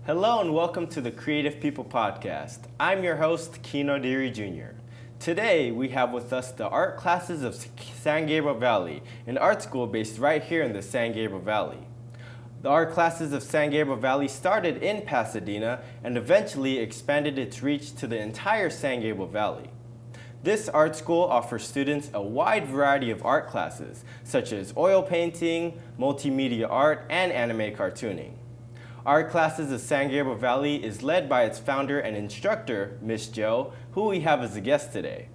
Hello and welcome to the Creative People Podcast. I'm your host, Kino Deary Jr. Today we have with us the art classes of San Gabriel Valley, an art school based right here in the San Gabriel Valley. The art classes of San Gabriel Valley started in Pasadena and eventually expanded its reach to the entire San Gabriel Valley. This art school offers students a wide variety of art classes, such as oil painting, multimedia art, and anime cartooning. Art classes of San Gabriel Valley is led by its founder and instructor, Miss Jo, who we have as a guest today.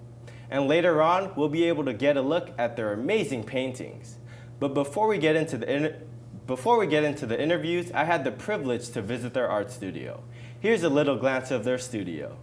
And later on, we'll be able to get a look at their amazing paintings. But before we get into the interviews, I had the privilege to visit their art studio. Here's a little glance of their studio.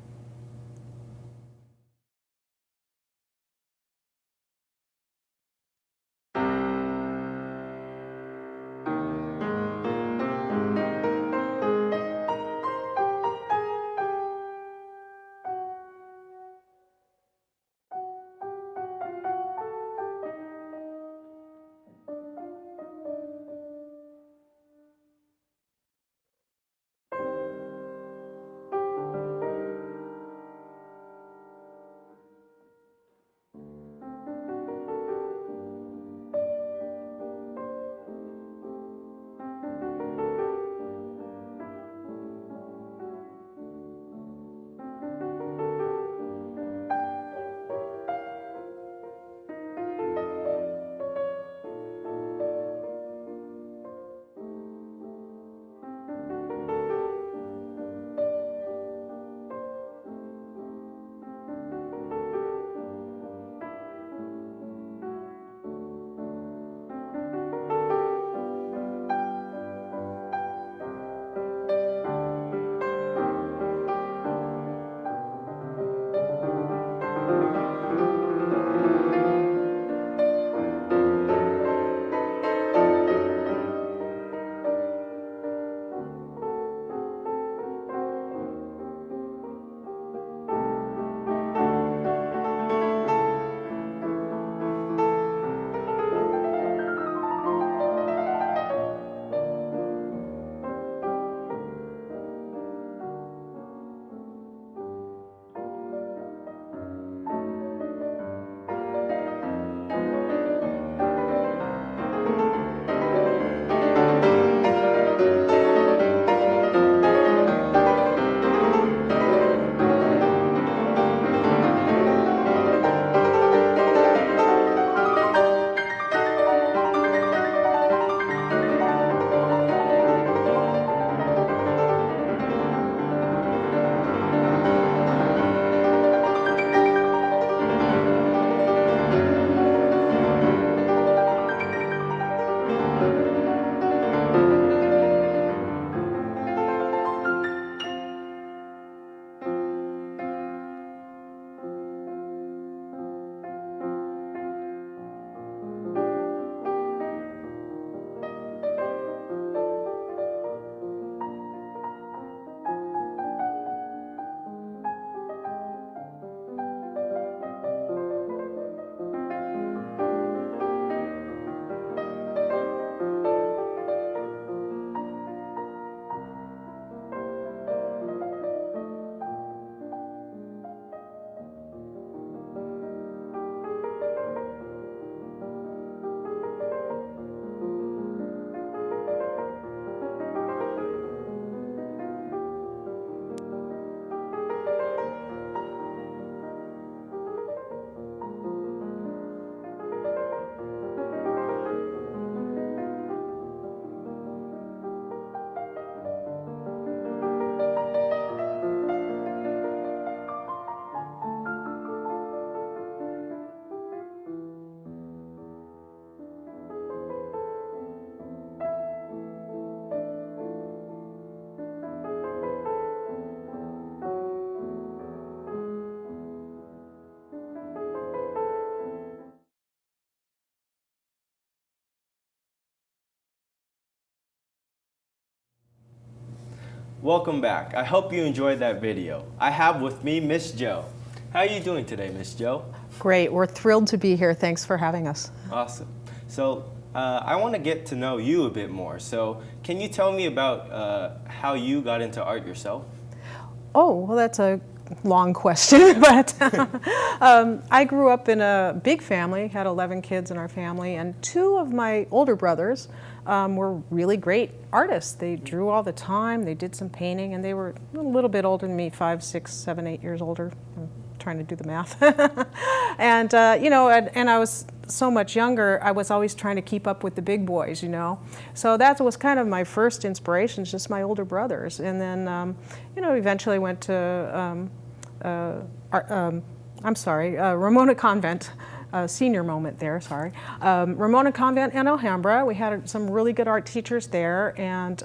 Welcome back. I hope you enjoyed that video. I have with me Miss Jo. How are you doing today, Miss Jo? Great. We're thrilled to be here. Thanks for having us. Awesome. So I want to get to know you a bit more. So can you tell me about how you got into art yourself? Oh, well, that's a long question, but I grew up in a big family, had 11 kids in our family, and 2 of my older brothers were really great artists. They drew all the time, they did some painting, and they were a little bit older than me, 5, 6, 7, 8 years older. I'm trying to do the math. And, you know, and I was so much younger, I was always trying to keep up with the big boys, you know. So that was kind of my first inspiration, just my older brothers. And then, you know, eventually went to, Ramona Convent, senior moment there, sorry. Ramona Convent in Alhambra. We had some really good art teachers there, and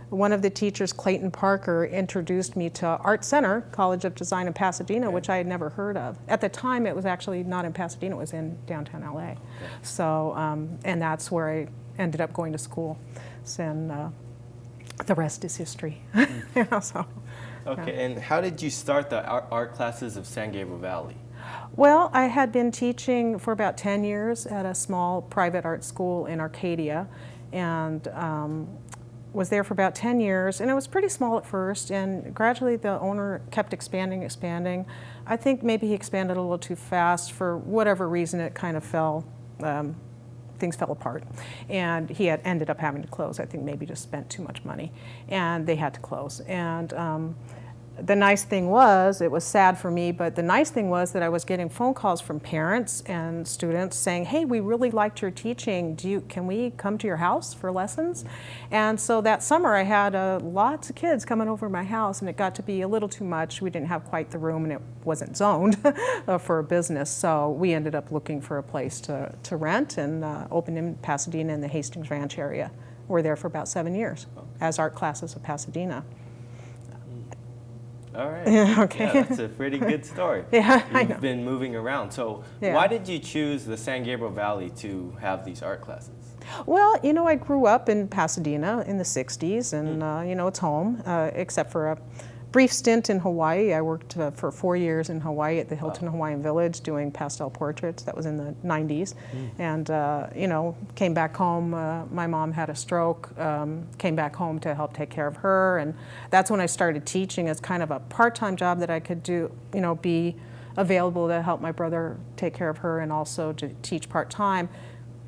one of the teachers, Clayton Parker, introduced me to Art Center, College of Design in Pasadena, which I had never heard of. At the time, it was actually not in Pasadena, it was in downtown LA. So, and that's where I ended up going to school. And the rest is history. You know, so, okay, and how did you start the art classes of San Gabriel Valley? Well, I had been teaching for about 10 years at a small private art school in Arcadia, and was there for about 10 years, and it was pretty small at first, and gradually the owner kept expanding. I think maybe he expanded a little too fast. For whatever reason, it kind of fell, things fell apart, and he had ended up having to close. I think maybe just spent too much money, and they had to close. And the nice thing was, it was sad for me, but the nice thing was that I was getting phone calls from parents and students saying, hey, we really liked your teaching. Can we come to your house for lessons? And so that summer I had lots of kids coming over to my house, and it got to be a little too much. We didn't have quite the room, and it wasn't zoned for a business. So we ended up looking for a place to rent, and opened in Pasadena in the Hastings Ranch area. We're there for about 7 years as Art Classes of Pasadena. All right. Okay. Yeah, that's a pretty good story. Yeah, I know. You've been moving around. So why did you choose the San Gabriel Valley to have these art classes? Well, you know, I grew up in Pasadena in the 60s, and, you know, it's home, except for a brief stint in Hawaii. I worked for 4 years in Hawaii at the Hilton Hawaiian Village doing pastel portraits. That was in the 90s. And, you know, came back home. My mom had a stroke, came back home to help take care of her. And that's when I started teaching as kind of a part-time job that I could do, you know, be available to help my brother take care of her and also to teach part-time.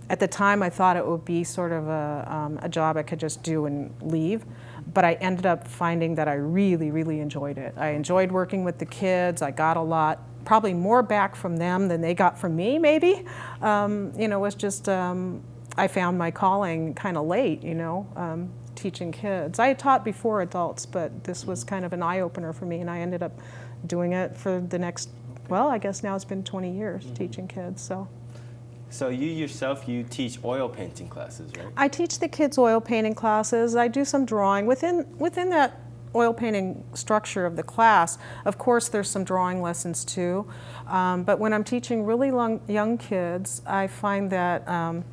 At the time, I thought it would be sort of a job I could just do and leave. But I ended up finding that I really, really enjoyed it. I enjoyed working with the kids. I got a lot, probably more back from them than they got from me, maybe. You know, it was just, I found my calling kind of late, you know, teaching kids. I had taught before adults, but this was kind of an eye-opener for me, and I ended up doing it for the next, well, I guess now it's been 20 years teaching kids, so. So you yourself, you teach oil painting classes, right? I teach the kids oil painting classes. I do some drawing. Within that oil painting structure of the class, of course there's some drawing lessons too. But when I'm teaching really young kids, I find that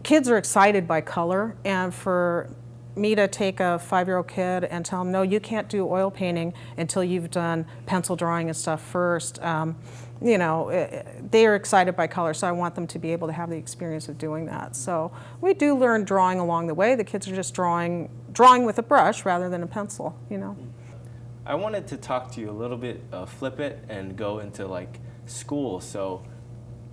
kids are excited by color, and for me to take a 5-year-old kid and tell them, no, you can't do oil painting until you've done pencil drawing and stuff first. You know, they are excited by color, so I want them to be able to have the experience of doing that. So we do learn drawing along the way. The kids are just drawing with a brush rather than a pencil, you know. I wanted to talk to you a little bit, flip it and go into like school. So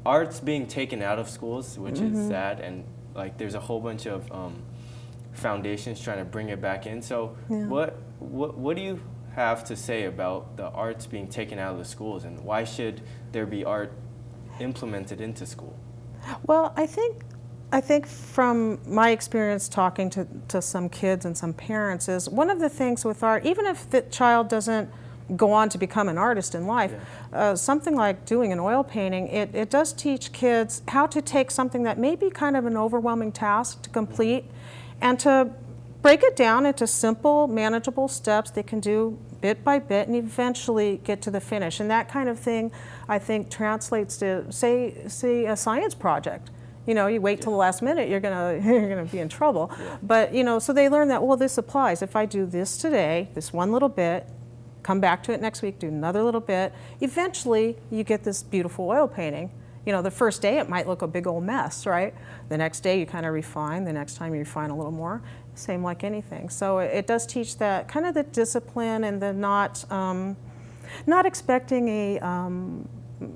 art's being taken out of schools, which is sad, and like there's a whole bunch of foundations trying to bring it back in. So what do you have to say about the arts being taken out of the schools, and why should there be art implemented into school? Well, I think from my experience talking to some kids and some parents is one of the things with art, even if the child doesn't go on to become an artist in life, something like doing an oil painting, it does teach kids how to take something that may be kind of an overwhelming task to complete and to break it down into simple, manageable steps they can do bit by bit and eventually get to the finish. And that kind of thing, I think, translates to, say a science project. You know, you wait till the last minute, you're gonna be in trouble. But, you know, so they learn that, well, this applies. If I do this today, this one little bit, come back to it next week, do another little bit, eventually you get this beautiful oil painting. You know, the first day it might look a big old mess, right? The next day you kind of refine, the next time you refine a little more, same like anything. So it does teach that kind of the discipline and the not expecting a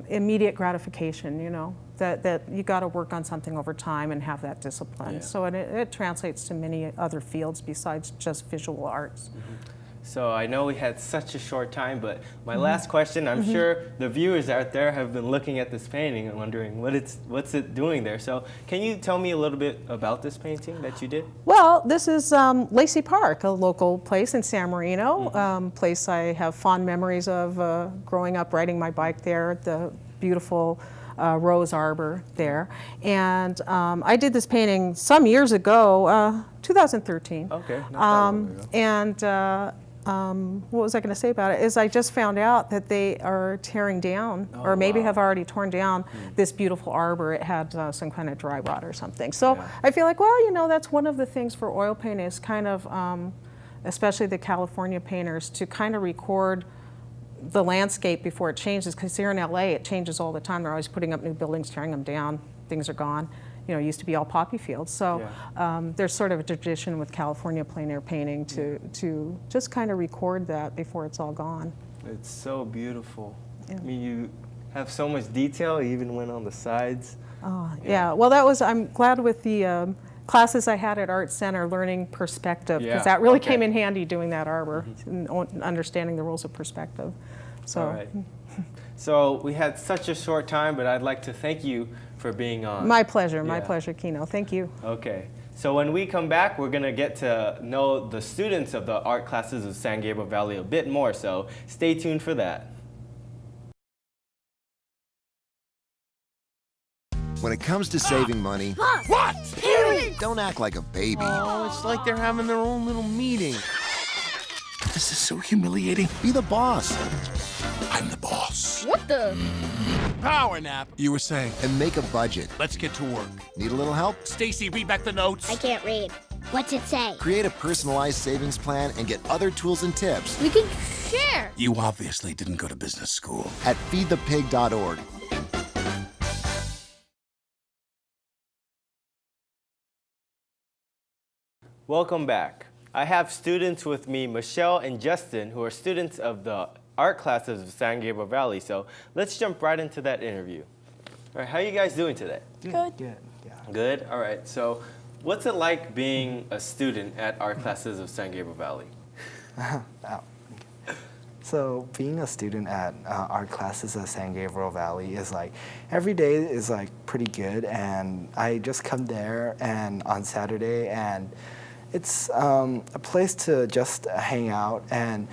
immediate gratification, you know, that you got to work on something over time and have that discipline. Yeah. So it translates to many other fields besides just visual arts. So I know we had such a short time, but my last question, I'm sure the viewers out there have been looking at this painting and wondering what's it doing there. So can you tell me a little bit about this painting that you did? Well, this is Lacey Park, a local place in San Marino, place I have fond memories of growing up, riding my bike there, the beautiful rose arbor there. And I did this painting some years ago, 2013. Okay, not that long ago. And what was I going to say about it is I just found out that they are tearing down, or maybe have already torn down this beautiful arbor. It had some kind of dry rot or something. So I feel like, well, you know, that's one of the things for oil painting is kind of, especially the California painters, to kind of record the landscape before it changes, because here in LA it changes all the time. They're always putting up new buildings, tearing them down, things are gone. You know, it used to be all poppy fields. So there's sort of a tradition with California plein air painting to just kind of record that before it's all gone. It's so beautiful. I mean, you have so much detail, you even went on the sides. Yeah, well, I'm glad with the classes I had at Art Center learning perspective, because that really came in handy doing that arbor and understanding the rules of perspective. So. All right. So we had such a short time, but I'd like to thank you for being on. My pleasure, Kino. Thank you. Okay. So when we come back, we're going to get to know the students of the art classes of San Gabriel Valley a bit more, so stay tuned for that. When it comes to saving money, What? Parents! don't act like a baby. Oh, it's like they're having their own little meeting. This is so humiliating. Be the boss I'm the boss. What the? Power nap. You were saying. and make a budget. Let's get to work. Need a little help? Stacy, read back the notes. I can't read. What's it say? Create a personalized savings plan and get other tools and tips We can share. You obviously didn't go to business school. at feedthepig.org. Welcome back. I have students with me, Michelle and Justin, who are students of the art classes of San Gabriel Valley. So let's jump right into that interview. All right, how are you guys doing today? Good. Yeah. Good? All right, so what's it like being a student at art classes of San Gabriel Valley? So being a student at art classes at San Gabriel Valley is like, every day is like pretty good, and I just come there and on Saturday, and it's a place to just hang out and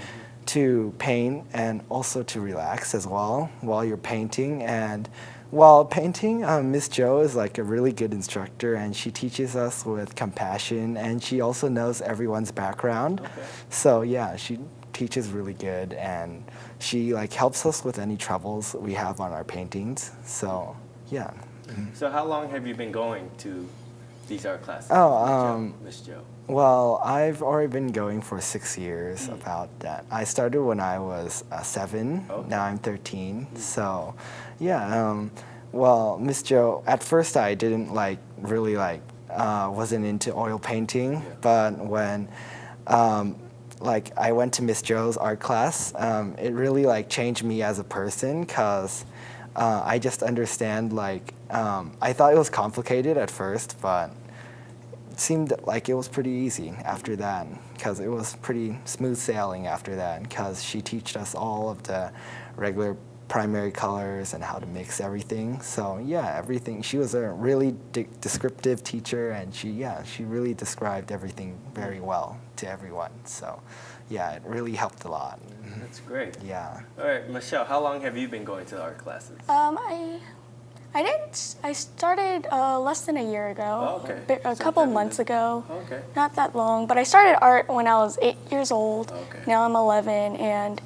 to paint and also to relax as well while you're painting. And while painting, Miss Jo is like a really good instructor, and she teaches us with compassion, and she also knows everyone's background. So yeah, she teaches really good, and she like helps us with any troubles we have on our paintings. So yeah. So how long have you been going to these art classes? Miss Jo. Well, I've already been going for 6 years about that. I started when I was 7. Okay. Now I'm 13. So, yeah. Well, Miss Jo, at first I didn't really wasn't into oil painting, but when I went to Miss Jo's art class, it really changed me as a person, because I just understand I thought it was complicated at first, but it seemed like it was pretty easy after that, because it was pretty smooth sailing after that, because she taught us all of the regular primary colors and how to mix everything. So yeah, everything. She was a really descriptive teacher, and she really described everything very well to everyone. So yeah, it really helped a lot. That's great. Yeah. All right, Michelle, how long have you been going to the art classes? I started less than a year ago. Oh, okay. A couple months ago. Okay. Not that long, but I started art when I was 8 years old. Okay. Now I'm 11, and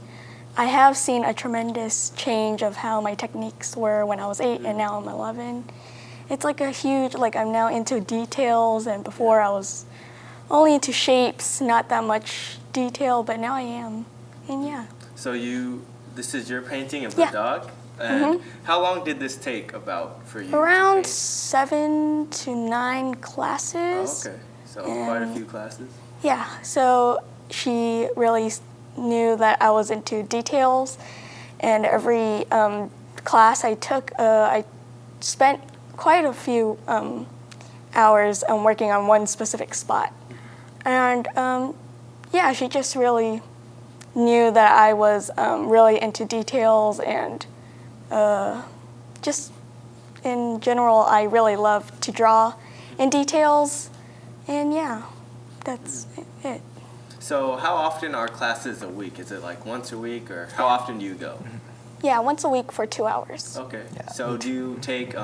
I have seen a tremendous change of how my techniques were when I was 8 and now I'm 11. It's like a huge, I'm now into details, and before I was only into shapes, not that much detail, but now I am, and yeah. So this is your painting of the dog? And how long did this take about for you? Around to 7 to 9 classes. paint? Okay, so quite a few classes. Yeah, so she really knew that I was into details, and every class I took, I spent quite a few hours working on one specific spot. And yeah, she just really knew that I was really into details, and just in general, I really love to draw in details, and yeah, that's it. So how often are classes a week? Is it like once a week, or how often do you go? Yeah, once a week for 2 hours. Okay. Yeah, So do you take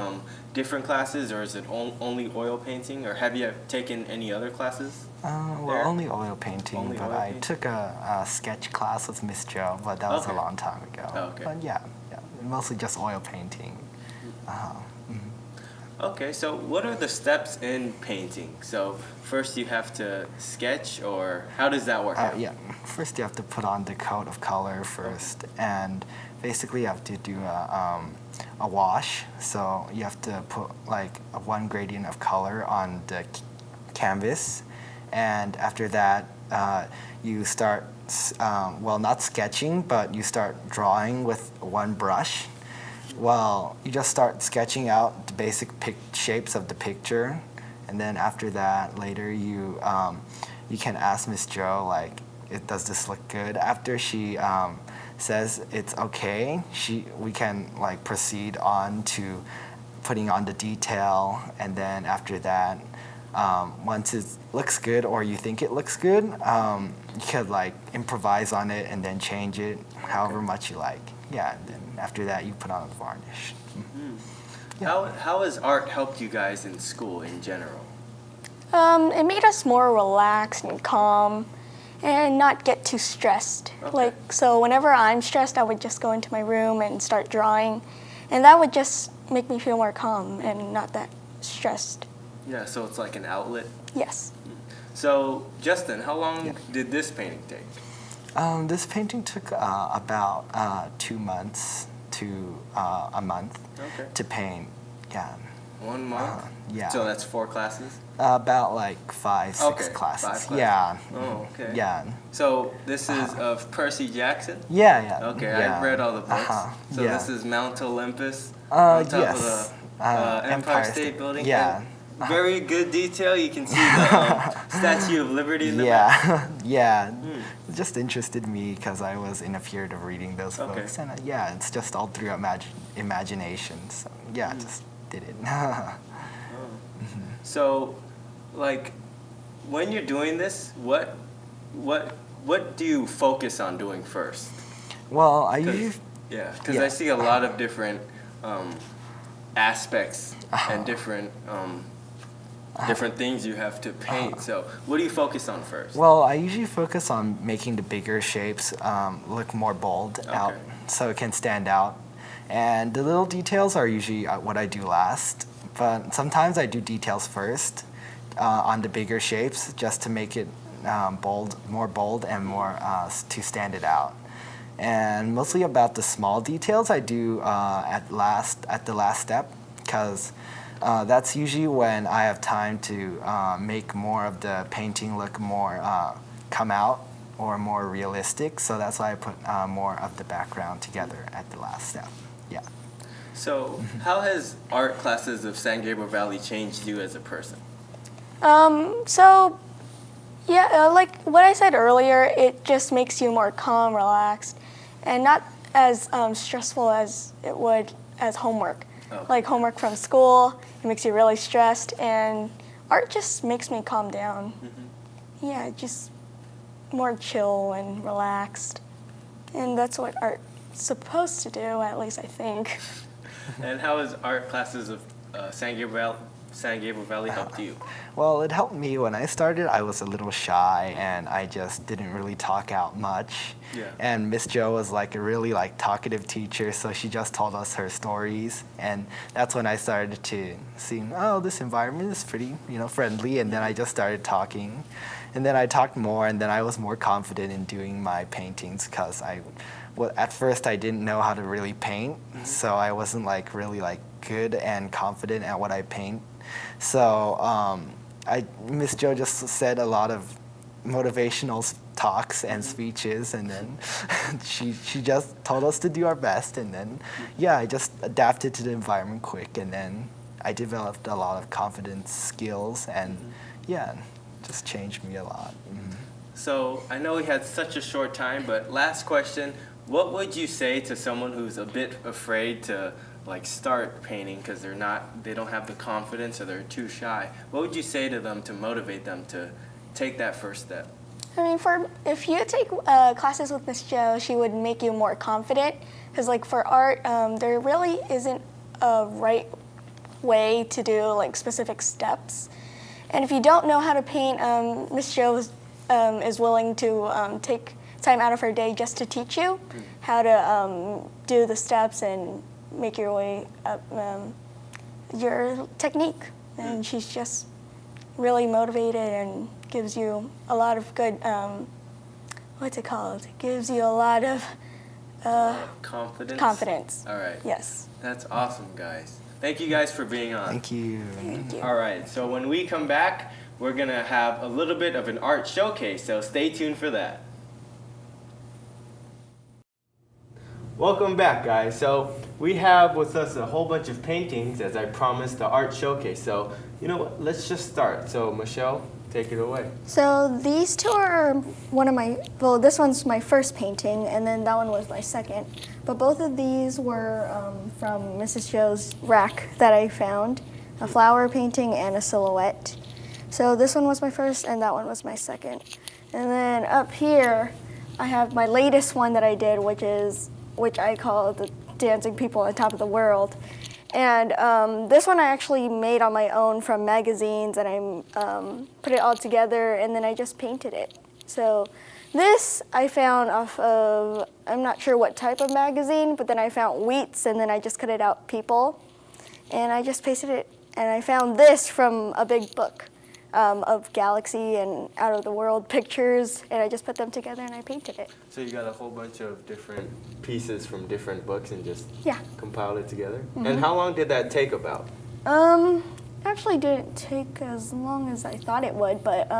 different classes, or is it only oil painting, or have you taken any other classes? Well, there? only oil painting, Only but oil I painting? took a sketch class with Miss Joe, but that was Okay. a long time ago. Oh, okay. But yeah, mostly just oil painting. Okay, so what are the steps in painting? So first you have to sketch, or how does that work out? Yeah, first you have to put on the coat of color first, and basically you have to do a wash. So you have to put like one gradient of color on the canvas, and after that you start, well, not sketching, but you start drawing with one brush. Well, you just start sketching out the basic shapes of the picture, and then after that, later you can ask Miss Joe, like, does this look good? After she says it's okay, we can like proceed on to putting on the detail, and then after that, once it looks good or you think it looks good, you could like improvise on it and then change it however much you like. Yeah, and then after that you put on the varnish. How has art helped you guys in school in general? It made us more relaxed and calm, and not get too stressed. Okay. Like, so whenever I'm stressed, I would just go into my room and start drawing, and that would just make me feel more calm and not that stressed. Yeah, so it's like an outlet. Yes. So Justin, how long did this painting take? This painting took about 2 months to a month Okay. to paint. Yeah. 1 month? Yeah. So that's 4 classes? About like 5, 6 Okay, classes. 5 classes. Yeah. Oh, okay. Yeah. So this is of Percy Jackson? Yeah. Okay, yeah. I've read all the books. So yeah. this is Mount Olympus on top yes. of the Empire State Building? Yeah. And very good detail. You can see the Statue of Liberty in the back. Yeah. It just interested me because I was in a period of reading those Okay. books, and yeah, it's just all through imagination. So yeah, I just did it. So, like, when you're doing this, what do you focus on doing first? Well, I usually Because Yeah. I see a lot of different aspects Uh-huh. and different things you have to paint. So, what do you focus on first? Well, I usually focus on making the bigger shapes look more bold out, Okay. so it can stand out. And the little details are usually what I do last. But sometimes I do details first on the bigger shapes, just to make it more bold, and more to stand it out. And mostly about the small details I do at the last step, because that's usually when I have time to make more of the painting look more come out or more realistic. So that's why I put more of the background together at the last step. Yeah. So, how has art classes of San Gabriel Valley changed you as a person? So, yeah, like what I said earlier, it just makes you more calm, relaxed, and not as stressful as it would as homework. Okay. Like homework from school, it makes you really stressed, and art just makes me calm down. Yeah, just more chill and relaxed. And that's what art's supposed to do, at least I think. And how has art classes of San Gabriel Valley helped you? Well, it helped me. When I started, I was a little shy, and I just didn't really talk out much. Yeah. And Miss Jo was like a really like talkative teacher, so she just told us her stories, and that's when I started to see, oh, this environment is pretty, friendly, and then I just started talking, and then I talked more, and then I was more confident in doing my paintings because I well, at first I didn't know how to really paint, so I wasn't like really like good and confident at what I paint. So Miss Jo just said a lot of motivational talks and speeches, and then she just told us to do our best, and then yeah, I just adapted to the environment quick, and then I developed a lot of confidence skills, and yeah, just changed me a lot. So I know we had such a short time, but last question, what would you say to someone who's a bit afraid to like start painting because they don't have the confidence or they're too shy? What would you say to them to motivate them to take that first step? I mean, if you take classes with Miss Jo, she would make you more confident. Because like for art, there really isn't a right way to do like specific steps. And if you don't know how to paint, Miss Jo is willing to take time out of her day just to teach you how to do the steps and make your way up your technique. And she's just really motivated and gives you a lot of good, what's it called? Gives you a lot of confidence? Confidence. All right. Yes. That's awesome, guys. Thank you guys for being on. Thank you. Thank you. All right, so when we come back, we're gonna have a little bit of an art showcase, so stay tuned for that. Welcome back, guys. So we have with us a whole bunch of paintings, as I promised, the art showcase. So you know what, let's just start. So Michelle, take it away. So these two are one of my, well, this one's my first painting, and then that one was my second. But both of these were from Mrs. Jo's rack that I found, a flower painting and a silhouette. So this one was my first, and that one was my second. And then up here, I have my latest one that I did, which I call the Dancing People on Top of the World. And this one I actually made on my own from magazines, and I put it all together, and then I just painted it. So this I found off of, I'm not sure what type of magazine, but then I found Wheats, and then I just cut it out people, and I just pasted it. And I found this from a big book of galaxy and out of the world pictures, and I just put them together and I painted it. So you got a whole bunch of different pieces from different books and just Yeah. compiled it together? And how long did that take about? Actually didn't take as long as I thought it would, but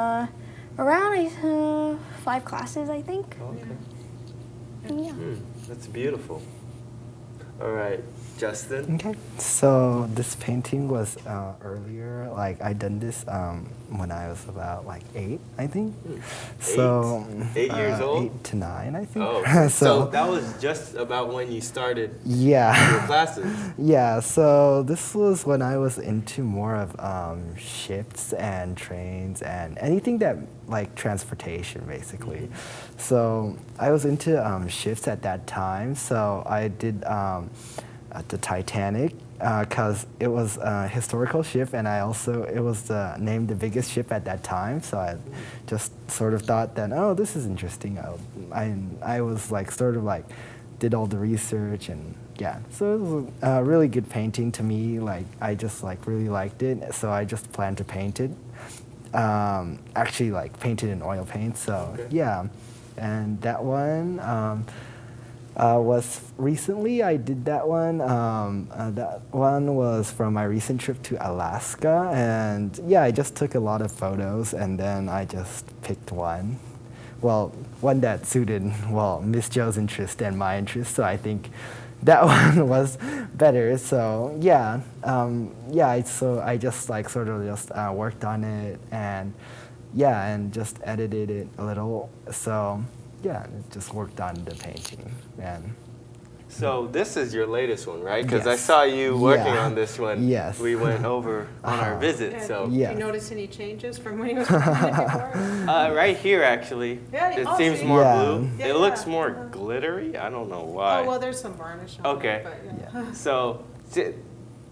around 5 classes, I think. Okay. Yeah. That's beautiful. All right, Justin. Okay. So this painting was earlier. Like I done this when I was about like 8, I think. So 8 years old? 8 to 9, I think. Oh, so that was just about when you started yeah. your classes. Yeah. So this was when I was into more of ships and trains and anything that like transportation, basically. So I was into ships at that time. So I did at the Titanic because it was a historical ship, and it was named the biggest ship at that time. So I just sort of thought that, oh, this is interesting. I was like sort of like did all the research, and yeah. So it was a really good painting to me. Like I just like really liked it. So I just planned to paint it. Actually like painted in oil paint. So yeah, and that one. Was recently I did that one. That one was from my recent trip to Alaska, and yeah, I just took a lot of photos, and then I just picked one. Well, one that suited Miss Jo's interest and my interest. So I think that one was better. So yeah, So I just like sort of just worked on it, and yeah, and just edited it a little. So. Yeah, just worked on the painting. And So this is your latest one, right? Because I Yes. saw you working Yeah. on this one. Yes. We went over on our visit. So Yeah. Did you notice any changes from when he was working on it before? right here, actually, Yeah, it oh, seems see? more Yeah. blue. Yeah, It looks yeah. more glittery. I don't know why. Oh, well, there's some varnish on Okay. it, but yeah. So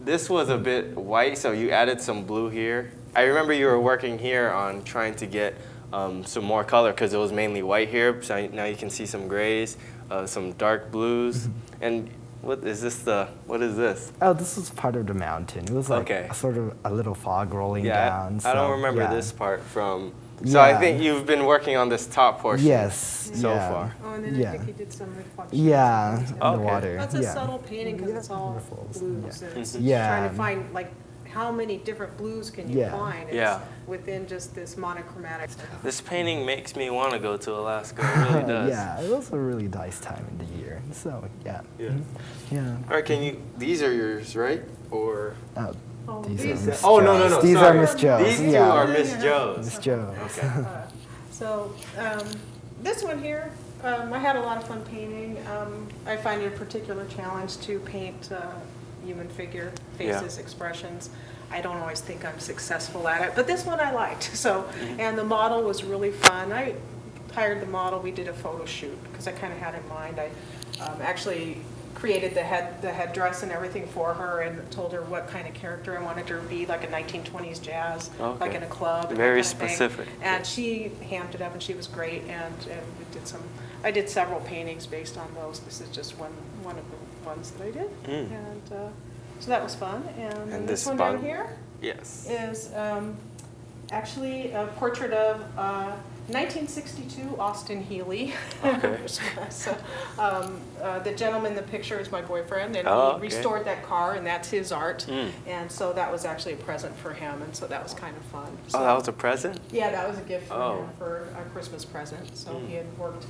this was a bit white, so you added some blue here. I remember you were working here on trying to get some more color because it was mainly white here. So now you can see some grays, some dark blues. And what is this? What is this? oh, this was part of the mountain. It was like Okay. sort of a little fog rolling Yeah, down. I don't so, remember yeah. this part from So I Yeah. think you've been working on this top portion Yes. so yeah. far. Oh, and then Yeah. I think he did some reflections. Yeah, in Okay. the water. That's a yeah. subtle painting because it's all Waterfalls, blues. yeah. And it's Yeah. trying to find like how many different blues can you Yeah. find? It's Yeah. within just this monochromatic. This painting makes me want to go to Alaska. It really does. Yeah, it was a really nice time in the year. So yeah. Yeah. Yeah. All right, can you? These are yours, right? Or Oh, Oh, these these- are Miss oh no Jo's. no no. These sorry. are Miss Jo's. These two yeah. are Miss Jo's. Miss Jo's. Okay. So this one here, I had a lot of fun painting. I find it a particular challenge to paint human figure, faces, expressions. I don't always think I'm successful at it, but this one I liked. So, and the model was really fun. I hired the model. We did a photo shoot because I kind of had in mind. I actually created the headdress and everything for her and told her what kind of character I wanted her to be, like a 1920s jazz, Okay. like in a club. and Very that kind of thing. specific. And she hammed it up, and she was great. And we did some. I did several paintings based on those. This is just one of the ones that I did, and so that was fun. And, And this this one bottom? down here Yes. is actually a portrait of 1962 Austin Healy. Okay. So, the gentleman in the picture is my boyfriend, and Oh, he okay. restored that car, and that's his art. And so that was actually a present for him, and so that was kind of fun. Oh, So- that was a present? yeah, that was a gift for Oh. him for a Christmas present. So he had worked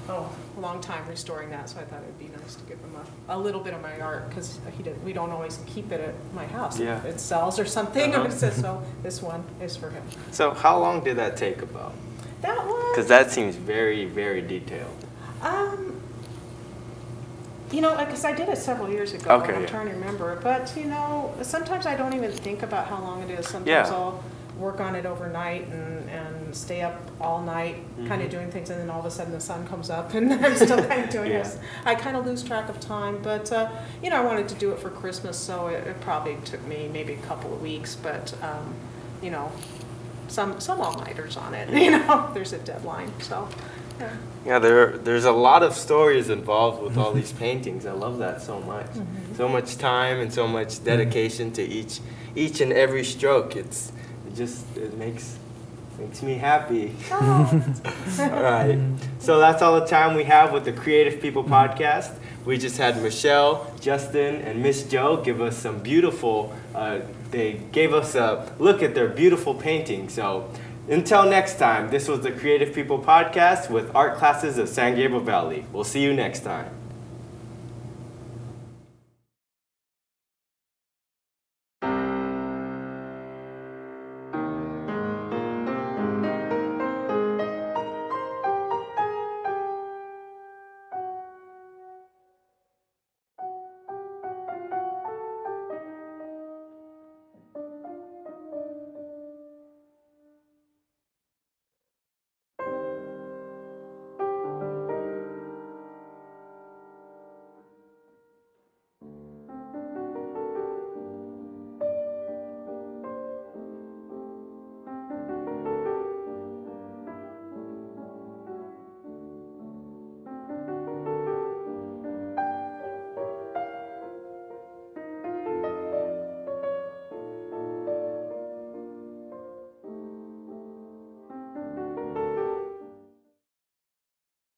a long time restoring that, so I thought it'd be nice to give him a little bit of my art because we don't always keep it at my house. Yeah. If it sells or something, Uh-huh. so this one is for him. So how long did that take about? That one. Because that seems very, very detailed. Because I did it several years ago. Okay, and I'm yeah. trying to remember. But, sometimes I don't even think about how long it is. Sometimes Yeah. I'll work on it overnight and stay up all night Mm-hmm. kind of doing things. And then all of a sudden the sun comes up and I'm still kind of doing Yeah. this. I kind of lose track of time. But, I wanted to do it for Christmas. So it probably took me maybe a couple of weeks. But, some all-nighters on it. There's a deadline. So, yeah. Yeah, there's a lot of stories involved with all these paintings. I love that so much. So much time and so much dedication to each and every stroke. It makes me happy. All right. So that's all the time we have with the Creative People Podcast. We just had Michelle, Justin, and Miss Jo give us some beautiful, they gave us a look at their beautiful painting. So until next time, this was the Creative People Podcast with art classes of San Gabriel Valley. We'll see you next time.